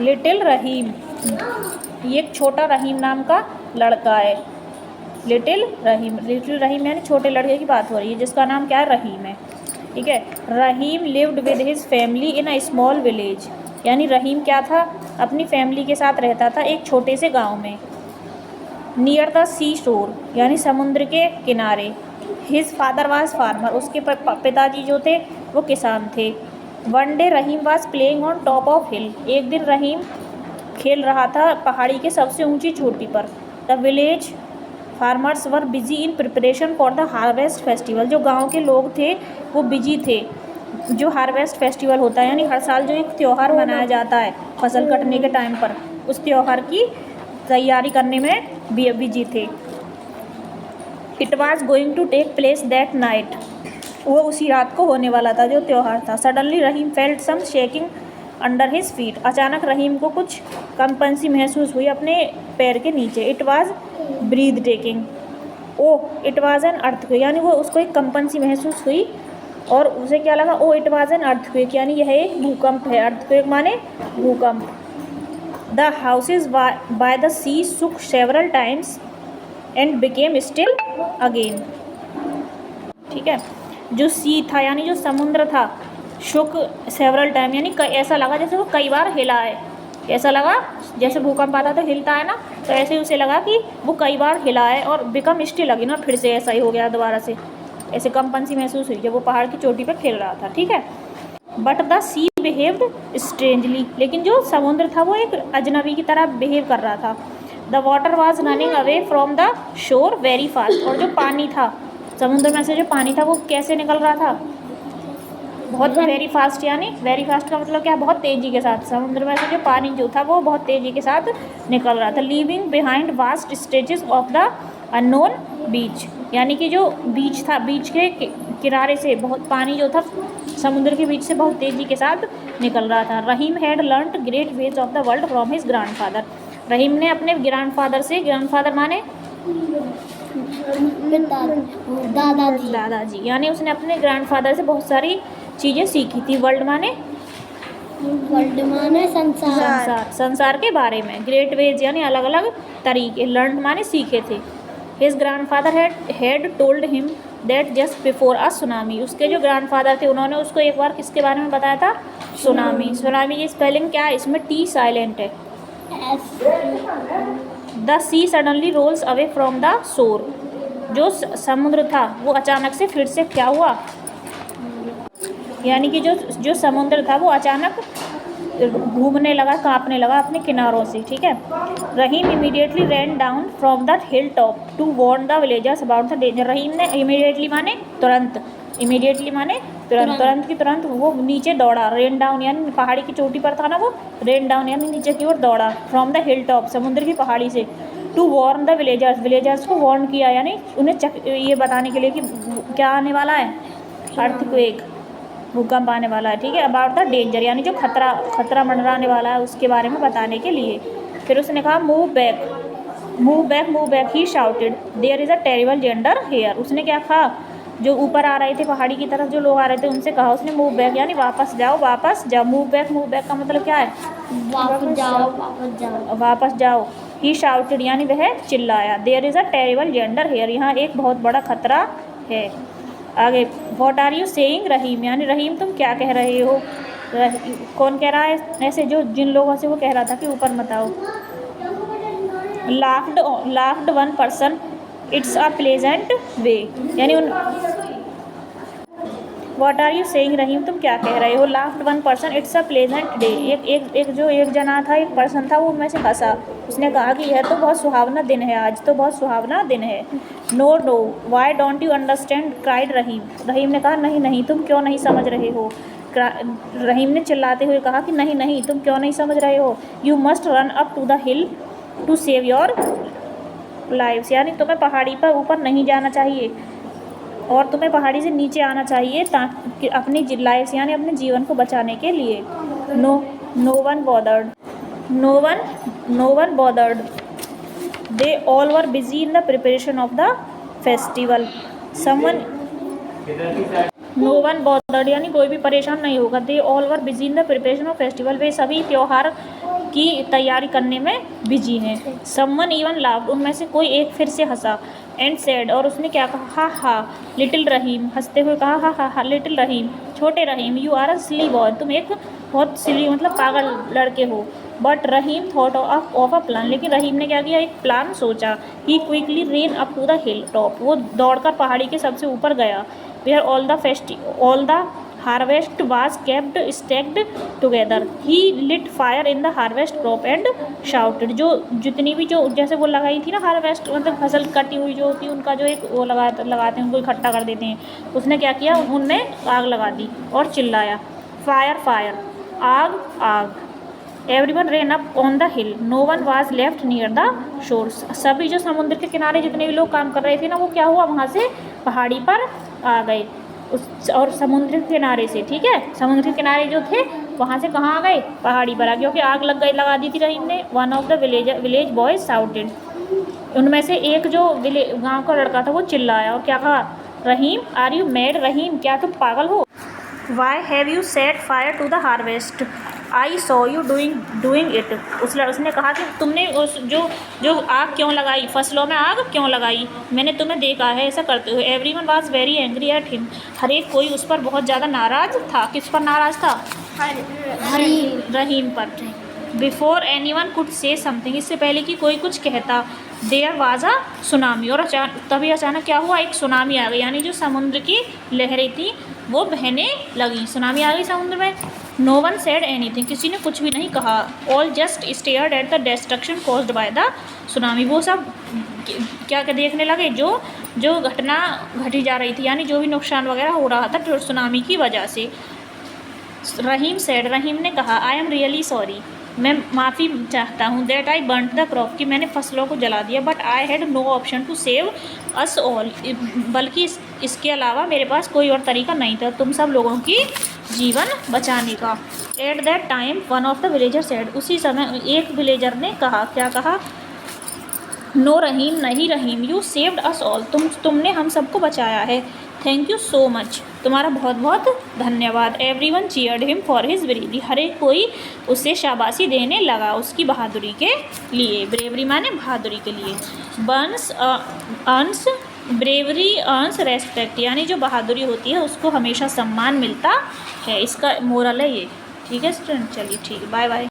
Little रहीम, ये एक छोटा रहीम नाम का लड़का है। लिटिल रहीम यानी छोटे लड़के की बात हो रही है जिसका नाम क्या है, रहीम है। ठीक है। Rahim lived with his family in a small village, यानी रहीम क्या था, अपनी फैमिली के साथ रहता था एक छोटे से गांव में। नियर द सी शोर, यानी समुद्र के किनारे। हिज फादर वाज फार्मर, उसके पिताजी जो थे वो किसान थे। One day Rahim was playing on top of hill, एक दिन रहीम खेल रहा था पहाड़ी के सबसे ऊंची चोटी पर। The village farmers were busy in preparation for the harvest festival, जो गांव के लोग थे वो बिजी थे, जो हार्वेस्ट फेस्टिवल होता है यानी हर साल जो एक त्यौहार मनाया जाता है फसल कटने के टाइम पर, उस त्यौहार की तैयारी करने में बिजी थे। It was going to take place that night, वो उसी रात को होने वाला था जो त्यौहार था। सडनली रहीम felt some shaking under his feet, अचानक रहीम को कुछ कंपनसी महसूस हुई अपने पैर के नीचे। It was breathtaking, oh it was an earthquake, यानी वो उसको एक कंपनसी महसूस हुई और उसे क्या लगा, oh it was an earthquake, यानी यह एक भूकंप है। अर्थक्वेक माने भूकंप। The houses by the sea shook several times and became still again. ठीक है। जो सी था यानी जो समुद्र था, शुक सेवरल टाइम यानी ऐसा लगा जैसे वो कई बार हिला है। ऐसा लगा जैसे भूकंप आता तो हिलता है ना, तो ऐसे ही उसे लगा कि वो कई बार हिला है। और बिकम स्टिल अगेन, और फिर से ऐसा ही हो गया दोबारा से, ऐसे कंपनसी महसूस हुई जब वो पहाड़ की चोटी पर खेल रहा था। ठीक है। But the sea behaved strangely, लेकिन जो समुद्र था वो एक अजनबी की तरह बिहेव कर रहा था। The water was running away from the शोर वेरी फास्ट, और जो पानी था समुद्र में से जो पानी था वो कैसे निकल रहा था, बहुत वेरी फास्ट, यानी वेरी फास्ट का मतलब क्या, बहुत तेज़ी के साथ। समुद्र में से जो पानी जो था वो बहुत तेज़ी के साथ निकल रहा था। Leaving behind vast stretches of the unknown beach, यानी कि जो बीच था, बीच के किनारे से बहुत पानी जो था समुद्र के बीच से बहुत तेज़ी के साथ निकल रहा था। Rahim had learned great ways of the world from his grandfather, Rahim ने अपने ग्रैंडफादर से, ग्रैंडफादर माने दादाजी, यानी उसने अपने ग्रैंडफादर से बहुत सारी चीज़ें सीखी थी। वर्ल्ड माने संसार के बारे में। ग्रेट वेज यानी अलग अलग तरीके। लर्न माने सीखे थे। His grandfather had told him that just before a tsunami, उसके जो ग्रैंडफादर थे उन्होंने उसको एक बार किसके बारे में बताया था, सुनामी। सुनामी की स्पेलिंग क्या है, इसमें टी साइलेंट है। The sea suddenly rolls away from the shore, जो समुद्र था वो अचानक से फिर से क्या हुआ, यानी कि जो समुद्र था वो अचानक घूमने लगा, कांपने लगा अपने किनारों से। ठीक है। Rahim immediately ran down from the hill top to warn the villagers about the danger. Rahim ने इमीडिएटली माने तुरंत, इमीडिएटली माने तुरंत, तुरंत की तुरंत वो नीचे दौड़ा। रेन डाउन यानी पहाड़ी की चोटी पर था ना वो, रेन डाउन यानी नीचे की ओर दौड़ा। फ्रॉम द हिल टॉप, समुद्र की पहाड़ी से। To warn the villagers, villagers को वार्न किया, यानी उन्हें ये बताने के लिए कि क्या आने वाला है, अर्थक्वेक, भूकंप आने वाला है। ठीक है। अबाउट द डेंजर, यानी जो खतरा मंडराने वाला है उसके बारे में बताने के लिए। फिर उसने कहा move back, move back, move back, he shouted there is a terrible danger here. उसने क्या कहा, जो ऊपर आ रहे थे पहाड़ी की तरफ जो लोग आ रहे थे उनसे कहा उसने मूव बैक, यानी वापस जाओ, वापस जाओ। मूव बैक का मतलब क्या है, वापस जाओ, वापस जाओ, वापस जाओ। ही शाउटेड यानी वह चिल्लाया। There is a terrible danger here, यहाँ एक बहुत बड़ा खतरा है। आगे, what are you saying Rahim, यानी रहीम तुम क्या कह रहे हो। कौन कह रहा है ऐसे, जो जिन लोगों से वो कह रहा था कि ऊपर मत आओ। Laughed one person it's a pleasant way, यानी उन what are you saying Rahim तुम क्या कह रहे हो। Laughed one person it's a pleasant day, एक जना था, एक पर्सन था, वो उनमें से हंसा। उसने कहा कि यह तो बहुत सुहावना दिन है, आज तो बहुत सुहावना दिन है। No no why don't you understand, cried Rahim, Rahim ने कहा नहीं नहीं तुम क्यों नहीं समझ रहे हो। रहीम ने चिल्लाते हुए कहा कि नहीं नहीं तुम क्यों नहीं समझ रहे हो। You must run up to the hill to save your lives, यानी तुम्हें पहाड़ी पर ऊपर नहीं जाना चाहिए और तुम्हें पहाड़ी से नीचे आना चाहिए ताकि अपनी लाइफ यानी अपने जीवन को बचाने के लिए। No one bothered, they all were busy in the preparation of the festival. Someone no one bothered यानी कोई भी परेशान नहीं होगा। They all were busy in the preparation of festival, वे सभी त्यौहार की तैयारी करने में बिजी हैं। समवन इवन लाफ्ड, उनमें से कोई एक फिर से हंसा। एंड सेड, और उसने क्या कहा, हा हा लिटिल रहीम, हंसते हुए कहा, हा हा लिटिल रहीम, छोटे Rahim, you are a silly boy, तुम एक बहुत सिली मतलब पागल लड़के हो। But Rahim thought of a plan, लेकिन रहीम ने क्या किया, एक प्लान सोचा। He quickly ran up to the hill top, वो दौड़कर पहाड़ी के सबसे ऊपर गया। Where all the harvest was kept stacked together, he lit fire in the harvest crop and shouted, जो जितनी भी जो जैसे वो लगाई थी ना हार्वेस्ट मतलब फसल कटी हुई जो होती है उनका जो एक वो लगाते हैं उनको इकट्ठा कर देते हैं, उसने क्या किया, उनमें आग लगा दी और चिल्लाया, फायर फायर, आग आग। Everyone ran up on the hill, no one was left near the shore, सभी जो समुद्र के किनारे जितने भी लोग काम कर रहे थे ना वो क्या हुआ, वहाँ से पहाड़ी पर आ गए उस और समुद्र के किनारे से, ठीक है, समुद्र के किनारे जो थे वहाँ से कहाँ आ गए, पहाड़ी पर आ गए, क्योंकि आग लगा दी थी रहीम ने। One of the village boys shouted, उनमें से एक जो गांव का लड़का था वो चिल्लाया और क्या कहा, Rahim are you mad, Rahim क्या तुम पागल हो, why have you set fire to the harvest, I saw you doing it, उसने कहा कि तुमने उस जो आग क्यों लगाई, फसलों में आग क्यों लगाई, मैंने तुम्हें देखा है ऐसा करते हुए। Everyone was very angry at him, हर एक कोई उस पर बहुत ज़्यादा नाराज़ था। किस पर नाराज़ था, रहीम पर। Before anyone could say something, इससे पहले कि कोई कुछ कहता, देयर वाज अ सुनामी, और तभी अचानक क्या हुआ, एक सुनामी आ गई, यानी जो समुद्र की लहरें थी वो बहने लगी, सुनामी आ गई समुद्र में। नो वन सेड एनीथिंग, किसी ने कुछ भी नहीं कहा। All just stared at the destruction caused by the tsunami, वो सब क्या देखने लगे, जो घटना घटी जा रही थी, यानी जो भी नुकसान वगैरह हो रहा था सुनामी की वजह से। रहीम सेड, रहीम ने कहा, आई एम रियली सॉरी, मैं माफ़ी चाहता हूँ, that I burnt the crop, कि मैंने फसलों को जला दिया, but I had no option to save us all, बल्कि इसके अलावा मेरे पास कोई और तरीका नहीं था तुम सब लोगों की जीवन बचाने का। At that time one of the villager said, उसी समय एक विलेजर ने कहा, क्या कहा, नो रहीम, नहीं रहीम, यू सेव्ड अस ऑल, तुमने हम सबको बचाया है, थैंक यू सो मच, तुम्हारा बहुत बहुत धन्यवाद। Everyone cheered him for his bravery, हर एक कोई उसे शाबाशी देने लगा उसकी बहादुरी के लिए, ब्रेवरी माने बहादुरी के लिए। ब्रेवरी अर्न्स रेस्पेक्ट, यानी जो बहादुरी होती है उसको हमेशा सम्मान मिलता है, इसका मोरल है ये, ठीक है स्टूडेंट, चलिए ठीक है, बाय बाय।